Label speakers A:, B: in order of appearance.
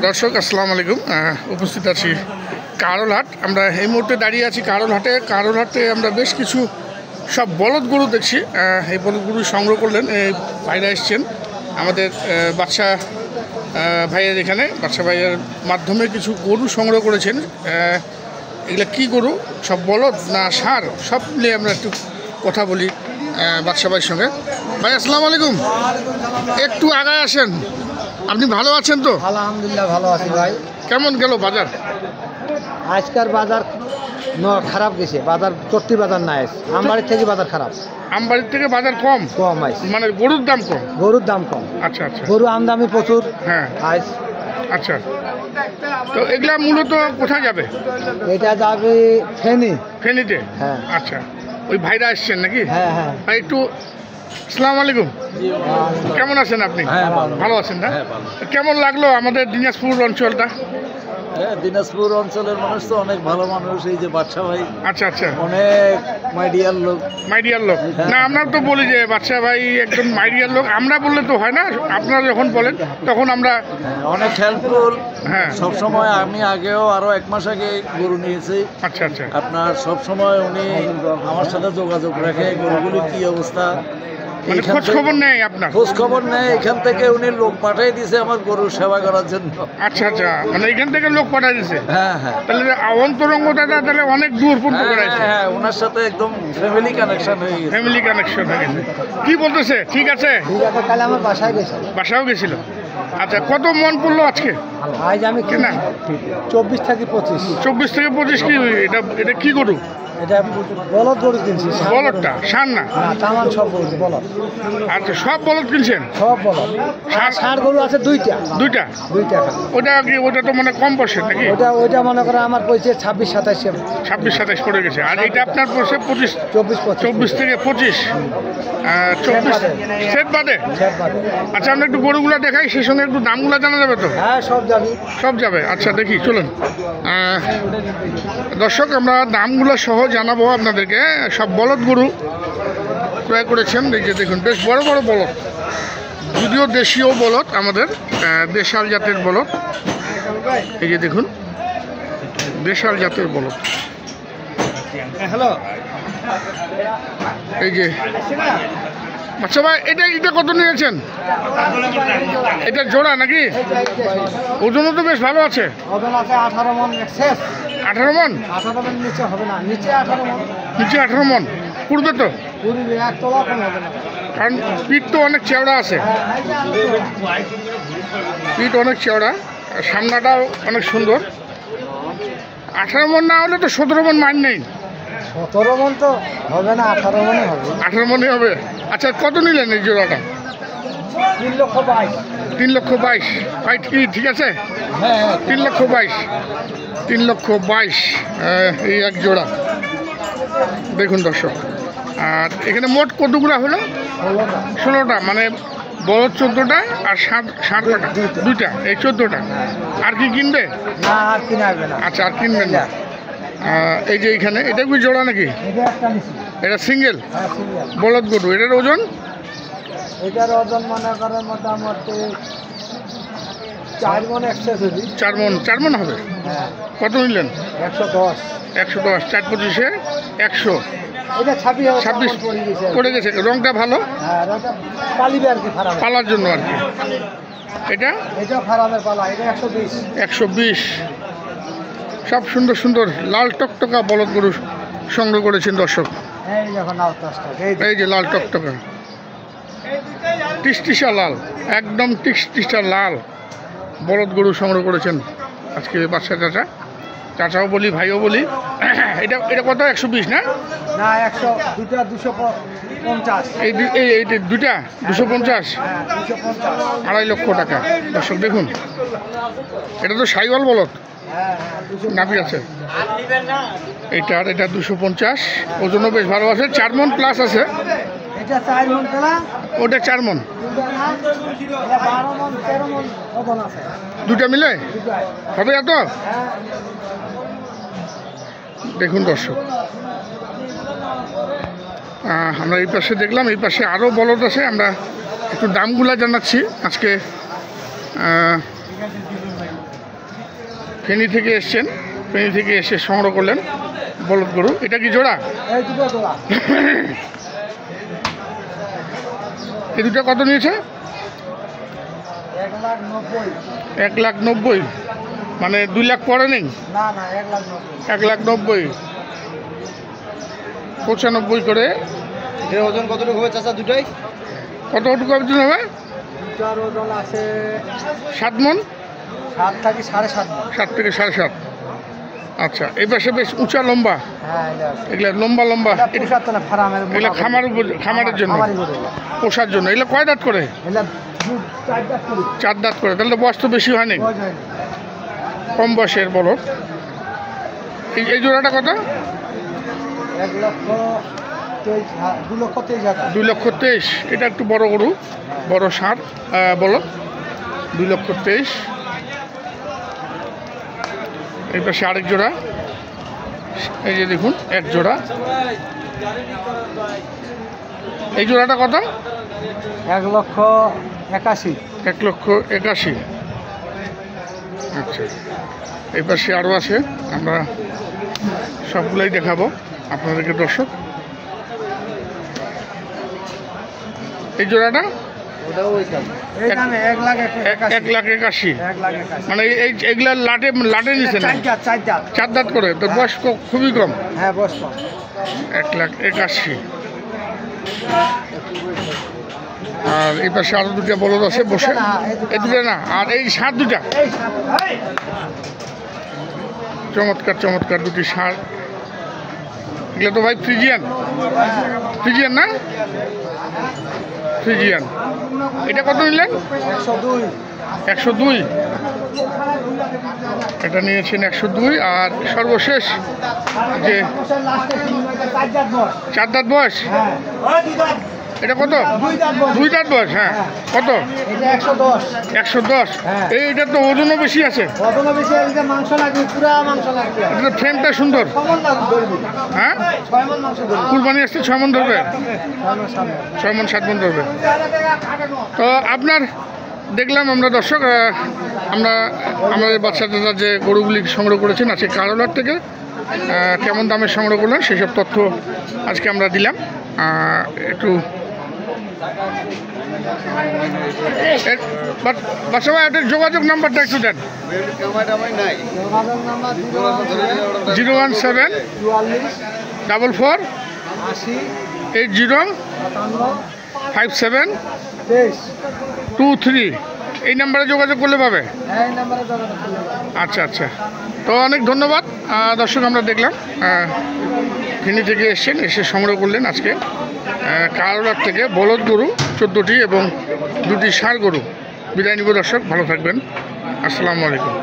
A: দর্শক আসসালামু আলাইকুম। উপস্থিত আছি কারোলহাট। আমরা এই মুহূর্তে দাঁড়িয়ে আছি কারোলহাটে আমরা বেশ কিছু সব বলদ গরু দেখছি। এই বলদ গরু সংগ্রহ করলেন এই ভাইরা এসছেন আমাদের বাদশা ভাইয়ের এখানে। বাদশা ভাইয়ের মাধ্যমে কিছু গরু সংগ্রহ করেছেন। এগুলো কি গরু, সব বলদ না ষাঁড়, সব মিলিয়ে আমরা একটু কথা বলি বাদশা ভাইয়ের সঙ্গে। ভাই আসসালামু আলাইকুম, একটু আগায় আসেন। আপনি ভালো আছেন তো?
B: আলহামদুলিল্লাহ ভালো আছি ভাই।
A: কেমন গেল বাজার?
B: আজকাল বাজার খারাপ গেছে, বাজার চট্টি বাজার না আছে। আমবাড়ির থেকে বাজার খারাপ।
A: আমবাড়ির থেকে বাজার কম
B: আছে,
A: মানে গরুর দাম কম?
B: গরুর দাম কম।
A: আচ্ছা আচ্ছা,
B: গরু আমদামি প্রচুর।
A: হ্যাঁ
B: আইস।
A: আচ্ছা, তো এগুলা মূলত কোথায় যাবে?
B: এটা যাবে
A: ফেনীতে।
B: হ্যাঁ
A: আচ্ছা, ওই ভাইরা আসছেন নাকি?
B: হ্যাঁ হ্যাঁ।
A: ভাই একটু আসসালামু আলাইকুম, কেমন আছেন আপনি? ভালো আছেন না? কেমন লাগলো আমাদের দিনাজপুর অঞ্চলটা?
B: দিনাজপুর অঞ্চলের মানুষ তো অনেক ভালো মানুষ। এই যে বাদশা ভাই,
A: আচ্ছা আচ্ছা,
B: অনেক মাইডিয়ার লোক।
A: না আমরা তো বলি যে বাদশা ভাই একজন মাইডিয়ার লোক। আমরা বললে তো হয় না, আপনারা যখন বলেন তখন আমরা
B: অনেক হেল্পফুল।
A: হ্যাঁ,
B: সবসময় আমি আগেও আরো 1 মাস আগে গরু নিয়েছি।
A: আচ্ছা আচ্ছা,
B: আপনার সবসময় উনি আমার সাথে যোগাযোগ রাখে, গরুগুলির কি অবস্থা
A: মানে খোঁজ খবর নেই আপনার?
B: খোঁজ খবর নেই। এখান থেকে উনি লোক পাঠিয়ে দিয়েছে আমার গরুর সেবা করার জন্য।
A: আচ্ছা আচ্ছা, মানে এখান থেকে লোক পাঠিয়ে দিয়েছে।
B: হ্যাঁ হ্যাঁ,
A: তাহলে অন্তরঙ্গ দাদা তাহলে অনেক দূর পর্যন্ত করাইছে।
B: হ্যাঁ, ওনার সাথে একদম ফ্যামিলি কানেকশন হয়ে গেছে।
A: ফ্যামিলি কানেকশন হয়ে গেছে। কি বলতেছে? ঠিক আছে,
B: কালে আমার বাসায় গেছে।
A: বাসাও গেছিল। আচ্ছা, কত মন পড়লো আজকে?
B: আজ আমি
A: কেনা
B: 24 থেকে 25।
A: 24 থেকে 25 কি? এটা কি গরু?
B: এটা বলদ গরু কিনছি।
A: বলদটা ষাঁড় না?
B: তামান সব গরু বলদ।
A: আচ্ছা, সব বলদ কিনছেন?
B: সব বলদ। ষাঁড় গরু আছে দুইটা।
A: ওটা তো মানে কম পড়ছে নাকি?
B: ওইটা মনে করে আমার পড়ছে 26-27
A: পড়ে গেছে। আর এটা আপনার পড়ছে 24 থেকে 25। 24 সেট বাদে। আচ্ছা, আমরা একটু গরুগুলো দেখাই, সেই সঙ্গে একটু দামগুলো জানা যাবে তো?
B: হ্যাঁ, সব যাবে।
A: আচ্ছা, দেখি চলুন। দর্শক, আমরা দামগুলো সহ জানাবো আপনাদেরকে। সব বলদ গরু ক্রয় করেছেন। এই যে দেখুন, বেশ বড় বড় বলদ, যদিও দেশীয় বলদ, আমাদের দেশাল জাতের বলদ। এই যে দেখুন, দেশাল জাতের বলদ।
B: হ্যালো,
A: এই যে আচ্ছা ভাই, এটা কত নিয়েছেন? এটা জোড়া নাকি? ওজনও তো বেশ ভালো আছে।
B: ওজন আছে 18 মণ।
A: 18 মণ?
B: 18 মণ নিচে হবে না, নিচে 18 মণ।
A: নিচে 18 মণ পূর্বে তো?
B: পূর্বে 1 তলা কম হবে না,
A: কারণ পিঠ তো অনেক চওড়া আছে। পিঠ অনেক চওড়া, সামনাটাও অনেক সুন্দর। 18 মণ না হলে তো 17 মণ মান নেই।
B: 17 মণ তো হবে না, 18 মণই হবে।
A: 18 মণই হবে। আচ্ছা, কত নিলেন এই জোড়াটা?
B: 3,22,000।
A: 3,22,000 ভাই, ঠিক আছে?
B: হ্যাঁ,
A: 3,22,000 এই এক জোড়া। দেখুন দর্শক, আর এখানে মোট কতগুলা হলো? 16টা, মানে বড় 14টা আর ষাঁড় কটা? 2টা, এই 14টা। আর কি কিনবে?
B: না, আর কিনা হবে না।
A: আচ্ছা, আর কিনবেন না। এই যে এখানে এটা কি জোড়া নাকি? এটা সিঙ্গেল বলদ গরু। এটার ওজন?
B: এটার ওজন মনে করেন মোটামুটি 4 মণ এক্সেস হবে।
A: 4 মণ হবে।
B: হ্যাঁ।
A: কত নিলেন?
B: 110।
A: 110, 4 25-এ 100।
B: এটা 26
A: পড়ে গেছে। রংটা ভালো,
B: হ্যাঁ, এটা পালিবে আর কি,
A: পালার জন্য আর কি। এটা
B: ফারামের পালা। এটা 120।
A: সব সুন্দর সুন্দর লাল টকটকা বলদ গরু সংগ্রহ করেছেন দর্শক। এই যে লাল টকটকা, টিসটিসা লাল, একদম টিসটিসা লাল বলদ গরু সংগ্রহ করেছেন আজকে বাদশা চাচাও বলি, ভাইও বলি। এটা কত? 120 না?
B: 100। দুটা 250।
A: এই দুটা 250। 2.5 লক্ষ টাকা। দর্শক দেখুন, এটা তো সাইওয়াল বলদ, নাভি আছে। এটা 250, ওজনও বেশ ভালো আছে। 4 মণ প্লাস আছে। ওটা 4 মণ। দুটা মিলে হবে এত? দেখুন দর্শক, আমরা এই পাশে দেখলাম, এই পাশে আরও বলদ আছে। আমরা একটু দামগুলা জানাচ্ছি। আজকে ফেনী থেকে এসছেন, ফেনী থেকে এসে সংগ্রহ করলেন বলদ গরু। এটা কি জোড়া?
B: এই দুটো জোড়া।
A: এই দুটো কত নিয়েছে?
B: 1,90,000।
A: 1,90,000 মানে 2 লাখ পরে নেই?
B: না না 1,90,000।
A: 1,90,000 95 করে।
B: এর ওজন কতটুকু হবে চাচা দুটাই?
A: কতটুকু ওজন হবে?
B: দুটার ওজন আছে
A: 7 মণ।
B: 7 থেকে 7.5 মণ।
A: 7 থেকে 7.5। আচ্ছা, এই পাশে বেশ উঁচা লম্বা,
B: হ্যাঁ এটা আছে।
A: এগুলা লম্বা লম্বা।
B: এটা পোষার জন্য ফার্মের
A: এগুলা খামারের জন্য,
B: খামারি গরু।
A: পোষার জন্য। এগুলো কয় দাঁত করে?
B: এটা 4 দাঁত করে।
A: 4 দাঁত করে। তাহলে তো বয়স তো বেশি হয়নি,
B: বয়স হয়নি।
A: কম বয়সের বলদ। এই জোড়াটা কত?
B: 2,23,000।
A: 2,23,000। এটা একটু বড় গরু, বড় ষাঁড় বলদ। 2,23,000। এই পাশে আরেক জোড়া, এই যে দেখুন এক জোড়া। এই জোড়াটা কত?
B: 1,81,000।
A: 1,81,000। আচ্ছা, এই পাশে আরও আছে, আমরা সবগুলাই দেখাবো আপনাদেরকে দর্শক। এই জোড়াটা
B: ওটাও ওই দাম। এই দামে 1,81,000।
A: 1,81,000।
B: 1,81,000।
A: মানে এইগুলা লাটে নিচে না?
B: 4 দাঁত।
A: 4 দাঁত করে, তো বয়স খুবই কম।
B: হ্যাঁ বয়স কম।
A: 1,81,000। আর এই পাশে আরো দুটা বলদ আছে বসে। এই দুটা না, আর এই ষাঁড় দুটা
B: এই সাথে
A: চমৎকার চমৎকার দুটি ষাঁড়। এগুলো তো ভাই ফ্রিজিয়ান, ফ্রিজিয়ান না? ফ্রিজিয়ান। এটা কত নিলেন?
B: 102।
A: 102। এটা নিয়েছেন 102। আর সর্বশেষ যে 4 দাঁত বয়স, এটা কত? 2 দাঁত বয়স। হ্যাঁ, কত?
B: এটা 110।
A: 110।
B: হ্যাঁ।
A: এইটা তো ওজনও বেশি আছে।
B: ওজনও বেশি, এটা মাংস লাগবে, পুরা মাংস লাগবে।
A: এটা ফ্রেমটা সুন্দর।
B: 6 মণ ধরবে।
A: হ্যাঁ,
B: 6 মণ মাংস ধরবে।
A: কুরবানি আসতে 6 মণ ধরবে,
B: 6 মণ
A: 6 মণ 7 মণ ধরবে। তো আপনার দেখলাম আমরা দর্শক, আমরা আমাদের বাচ্চারা যে গরুগুলি সংগ্রহ করেছেন আজকে কারোলার থেকে, কেমন দামে সংগ্রহ করলেন সেসব তথ্য আজকে আমরা দিলাম। একটু বাচ্চা ভাই একটা যোগাযোগ নাম্বারটা একটু দেন। 017 44 80 57 23। এই নাম্বারে যোগাযোগ করলে পাবে? আচ্ছা আচ্ছা, তো অনেক ধন্যবাদ দর্শক। আমরা দেখলাম ফেনী থেকে এসছেন, এসে সংগ্রহ করলেন আজকে কারোলার থেকে বলদ গরু 14টি এবং 2টি ষাঁড় গরু। বিদায় নিব দর্শক, ভালো থাকবেন। আসসালামু আলাইকুম।